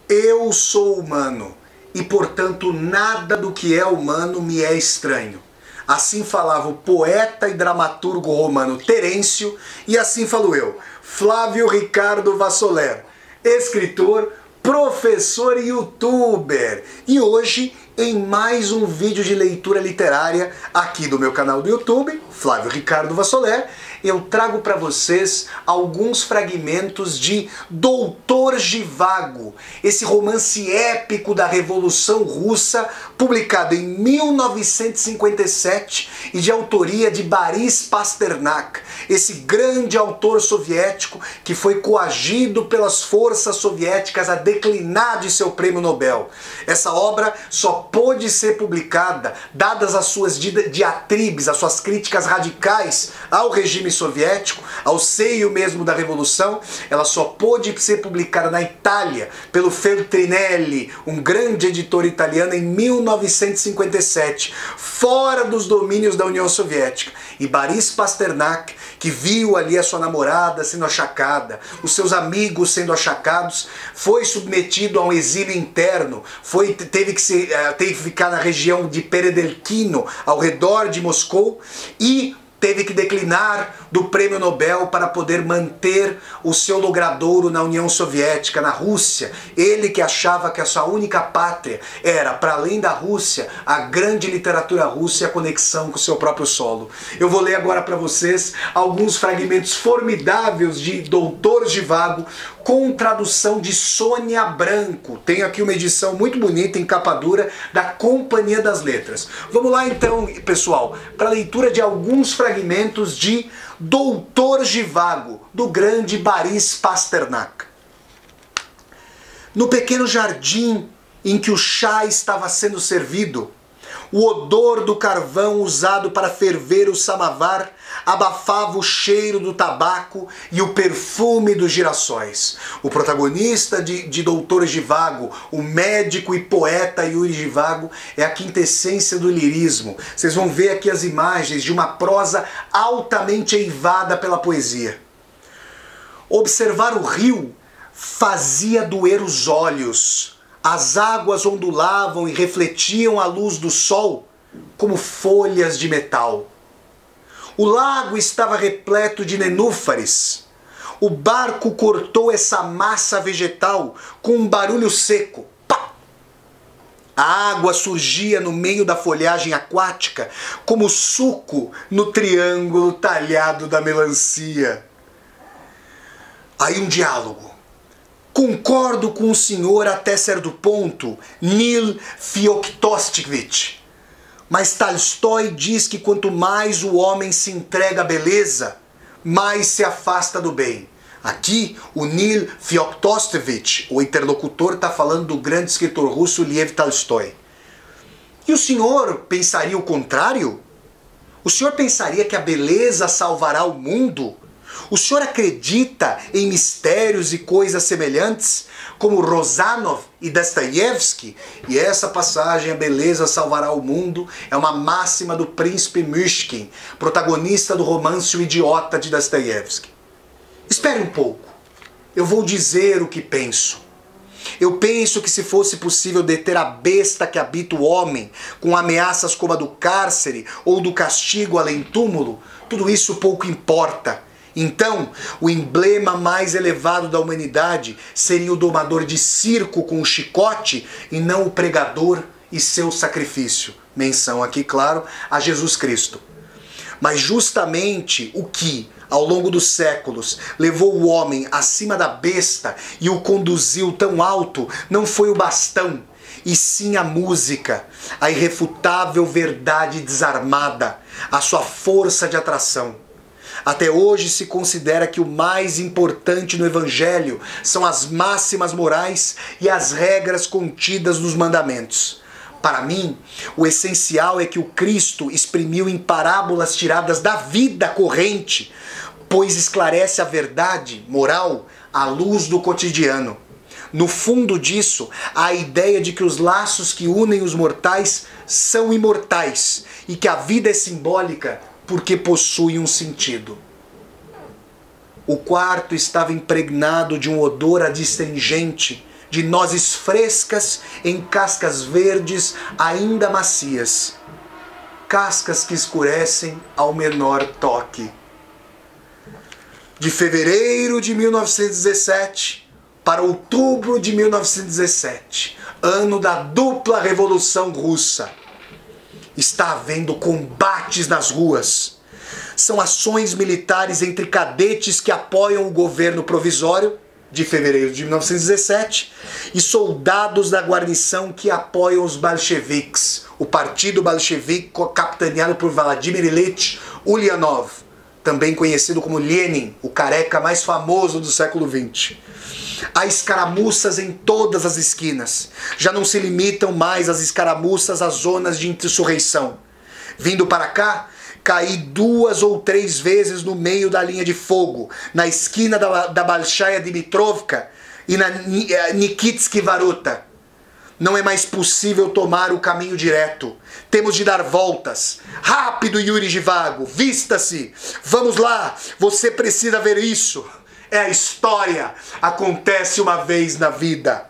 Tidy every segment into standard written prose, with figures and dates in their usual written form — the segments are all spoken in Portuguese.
Eu sou humano e, portanto, nada do que é humano me é estranho. Assim falava o poeta e dramaturgo romano Terêncio, e assim falo eu, Flávio Ricardo Vassoler, escritor, professor e youtuber. E hoje, em mais um vídeo de leitura literária aqui do meu canal do YouTube, Flávio Ricardo Vassoler, eu trago para vocês alguns fragmentos de Doutor Zhivago, esse romance épico da Revolução Russa, publicado em 1957 e de autoria de Boris Pasternak, esse grande autor soviético que foi coagido pelas forças soviéticas a declinar de seu prêmio Nobel. Essa obra só pôde ser publicada, dadas as suas diatribes, as suas críticas radicais ao regime soviético, ao seio mesmo da Revolução. Ela só pôde ser publicada na Itália pelo Feltrinelli, um grande editor italiano, em 1957, fora dos domínios da União Soviética. E Boris Pasternak, que viu ali a sua namorada sendo achacada, os seus amigos sendo achacados, foi submetido a um exílio interno, teve que ficar na região de Peredelkino, ao redor de Moscou, e teve que declinar do prêmio Nobel para poder manter o seu logradouro na União Soviética, na Rússia. Ele que achava que a sua única pátria era, para além da Rússia, a grande literatura russa e a conexão com o seu próprio solo. Eu vou ler agora para vocês alguns fragmentos formidáveis de Doutor Zhivago, com tradução de Sônia Branco. Tenho aqui uma edição muito bonita, em capa dura, da Companhia das Letras. Vamos lá então, pessoal, para a leitura de alguns fragmentos de Doutor Zhivago, do grande Boris Pasternak. No pequeno jardim em que o chá estava sendo servido, o odor do carvão usado para ferver o samavar abafava o cheiro do tabaco e o perfume dos girassóis. O protagonista de Doutor Zhivago, o médico e poeta Yuri Zhivago, é a quintessência do lirismo. Vocês vão ver aqui as imagens de uma prosa altamente eivada pela poesia. Observar o rio fazia doer os olhos. As águas ondulavam e refletiam a luz do sol como folhas de metal. O lago estava repleto de nenúfares. O barco cortou essa massa vegetal com um barulho seco. Pá! A água surgia no meio da folhagem aquática como suco no triângulo talhado da melancia. Aí um diálogo. Concordo com o senhor até certo ponto, Nil Feoktostovich. Mas Tolstói diz que quanto mais o homem se entrega à beleza, mais se afasta do bem. Aqui, o Nil Feoktostovich, o interlocutor, está falando do grande escritor russo Lev Tolstói. E o senhor pensaria o contrário? O senhor pensaria que a beleza salvará o mundo? O senhor acredita em mistérios e coisas semelhantes, como Rozanov e Dostoiévski? E essa passagem, a beleza salvará o mundo, é uma máxima do príncipe Myshkin, protagonista do romance O Idiota de Dostoiévski. Espere um pouco, eu vou dizer o que penso. Eu penso que se fosse possível deter a besta que habita o homem, com ameaças como a do cárcere ou do castigo além-túmulo, tudo isso pouco importa. Então, o emblema mais elevado da humanidade seria o domador de circo com o chicote e não o pregador e seu sacrifício. Menção aqui, claro, a Jesus Cristo. Mas justamente o que, ao longo dos séculos, levou o homem acima da besta e o conduziu tão alto não foi o bastão, e sim a música, a irrefutável verdade desarmada, a sua força de atração. Até hoje se considera que o mais importante no Evangelho são as máximas morais e as regras contidas nos mandamentos. Para mim, o essencial é que o Cristo exprimiu em parábolas tiradas da vida corrente, pois esclarece a verdade moral à luz do cotidiano. No fundo disso, há a ideia de que os laços que unem os mortais são imortais e que a vida é simbólica porque possui um sentido. O quarto estava impregnado de um odor adstringente, de nozes frescas em cascas verdes ainda macias, cascas que escurecem ao menor toque. De fevereiro de 1917 para outubro de 1917, ano da dupla Revolução Russa, está havendo combates nas ruas. São ações militares entre cadetes que apoiam o governo provisório, de fevereiro de 1917, e soldados da guarnição que apoiam os bolcheviques, o partido bolchevique capitaneado por Vladimir Ilyich Ulyanov, também conhecido como Lenin, o careca mais famoso do século XX. Há escaramuças em todas as esquinas. Já não se limitam mais as escaramuças às zonas de insurreição. Vindo para cá, caí 2 ou 3 vezes no meio da linha de fogo, na esquina da Bolshaya Dimitrovka e na Nikitsky Varuta. Não é mais possível tomar o caminho direto. Temos de dar voltas. Rápido, Yuri Zhivago, vista-se! Vamos lá, você precisa ver isso. É a história. Acontece uma vez na vida.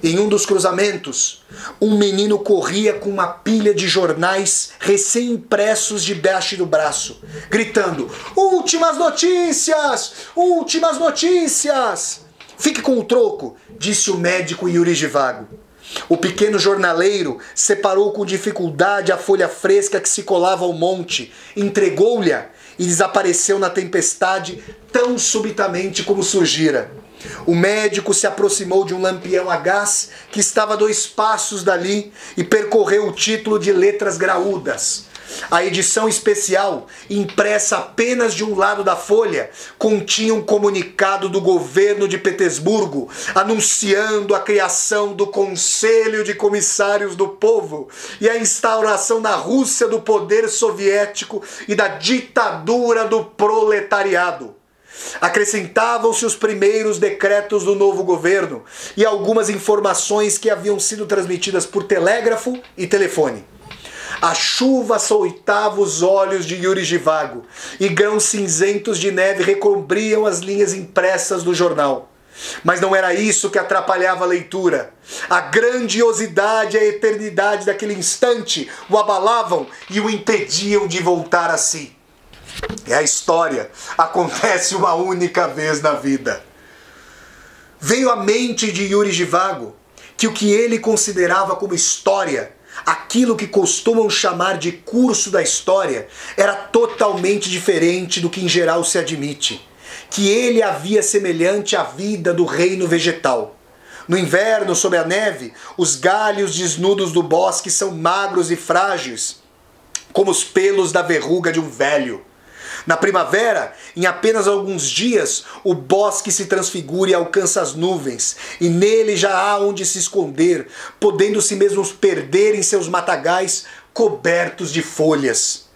Em um dos cruzamentos, um menino corria com uma pilha de jornais recém-impressos debaixo do braço, gritando: "Últimas notícias! Últimas notícias!" "Fique com o troco", disse o médico Yuri Zhivago. O pequeno jornaleiro separou com dificuldade a folha fresca que se colava ao monte, entregou-lhe e desapareceu na tempestade tão subitamente como surgira. O médico se aproximou de um lampião a gás que estava a 2 passos dali e percorreu o título de letras graúdas. A edição especial, impressa apenas de um lado da folha, continha um comunicado do governo de Petersburgo anunciando a criação do Conselho de Comissários do Povo e a instauração na Rússia do poder soviético e da ditadura do proletariado. Acrescentavam-se os primeiros decretos do novo governo e algumas informações que haviam sido transmitidas por telégrafo e telefone. A chuva açoitava os olhos de Yuri Zhivago e grãos cinzentos de neve recobriam as linhas impressas do jornal. Mas não era isso que atrapalhava a leitura. A grandiosidade e a eternidade daquele instante o abalavam e o impediam de voltar a si. É a história. Acontece uma única vez na vida. Veio à mente de Yuri Zhivago que o que ele considerava como história, aquilo que costumam chamar de curso da história, era totalmente diferente do que em geral se admite. Que ele havia semelhante à vida do reino vegetal. No inverno, sob a neve, os galhos desnudos do bosque são magros e frágeis, como os pelos da verruga de um velho. Na primavera, em apenas alguns dias, o bosque se transfigura e alcança as nuvens, e nele já há onde se esconder, podendo-se mesmo perder em seus matagais cobertos de folhas.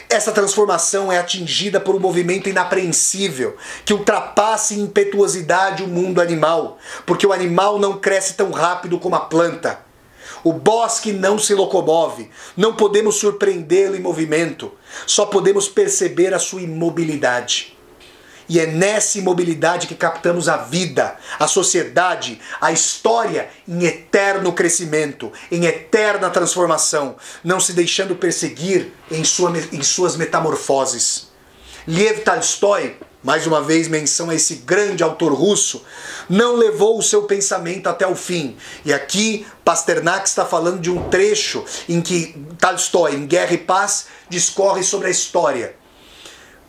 Essa transformação é atingida por um movimento inapreensível, que ultrapassa em impetuosidade o mundo animal, porque o animal não cresce tão rápido como a planta. O bosque não se locomove, não podemos surpreendê-lo em movimento, só podemos perceber a sua imobilidade. E é nessa imobilidade que captamos a vida, a sociedade, a história em eterno crescimento, em eterna transformação, não se deixando perseguir em suas metamorfoses. Lev Tolstói, mais uma vez menção a esse grande autor russo, não levou o seu pensamento até o fim. E aqui Pasternak está falando de um trecho em que Tolstói, em Guerra e Paz, discorre sobre a história.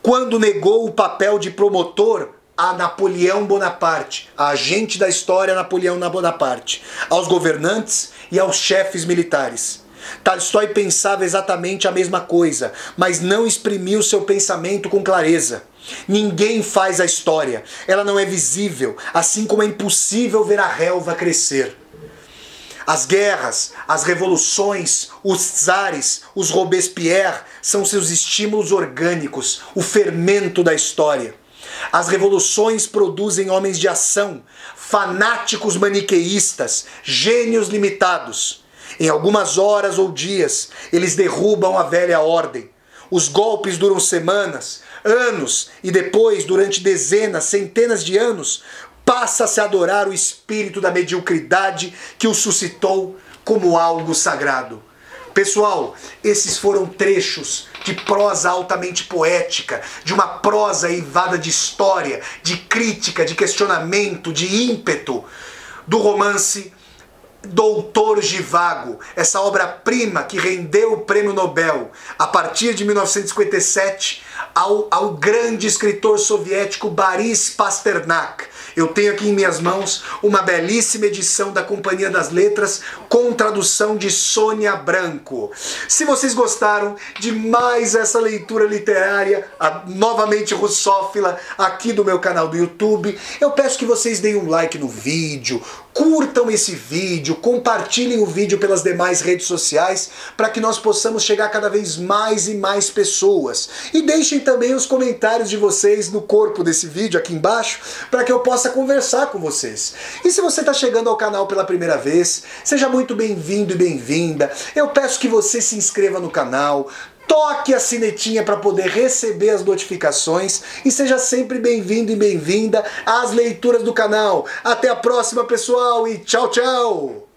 Quando negou o papel de promotor a Napoleão Bonaparte, a agente da história Napoleão Bonaparte, aos governantes e aos chefes militares. Tolstói pensava exatamente a mesma coisa, mas não exprimiu seu pensamento com clareza. Ninguém faz a história, ela não é visível, assim como é impossível ver a relva crescer. As guerras, as revoluções, os czares, os Robespierre são seus estímulos orgânicos, o fermento da história. As revoluções produzem homens de ação, fanáticos maniqueístas, gênios limitados. Em algumas horas ou dias, eles derrubam a velha ordem. Os golpes duram semanas, anos, e depois, durante dezenas, centenas de anos, passa-se a adorar o espírito da mediocridade que o suscitou como algo sagrado. Pessoal, esses foram trechos de prosa altamente poética, de uma prosa eivada de história, de crítica, de questionamento, de ímpeto, do romance Doutor Zhivago, essa obra-prima que rendeu o Prêmio Nobel a partir de 1957 ao grande escritor soviético Boris Pasternak. Eu tenho aqui em minhas mãos uma belíssima edição da Companhia das Letras com tradução de Sônia Branco. Se vocês gostaram de mais essa leitura literária, novamente russófila, aqui do meu canal do YouTube, eu peço que vocês deem um like no vídeo, curtam esse vídeo, compartilhem o vídeo pelas demais redes sociais para que nós possamos chegar cada vez mais e mais pessoas. E deixem também os comentários de vocês no corpo desse vídeo aqui embaixo para que eu possa conversar com vocês. E se você está chegando ao canal pela primeira vez, seja muito bem-vindo e bem-vinda. Eu peço que você se inscreva no canal, toque a sinetinha para poder receber as notificações e seja sempre bem-vindo e bem-vinda às leituras do canal. Até a próxima, pessoal, e tchau, tchau!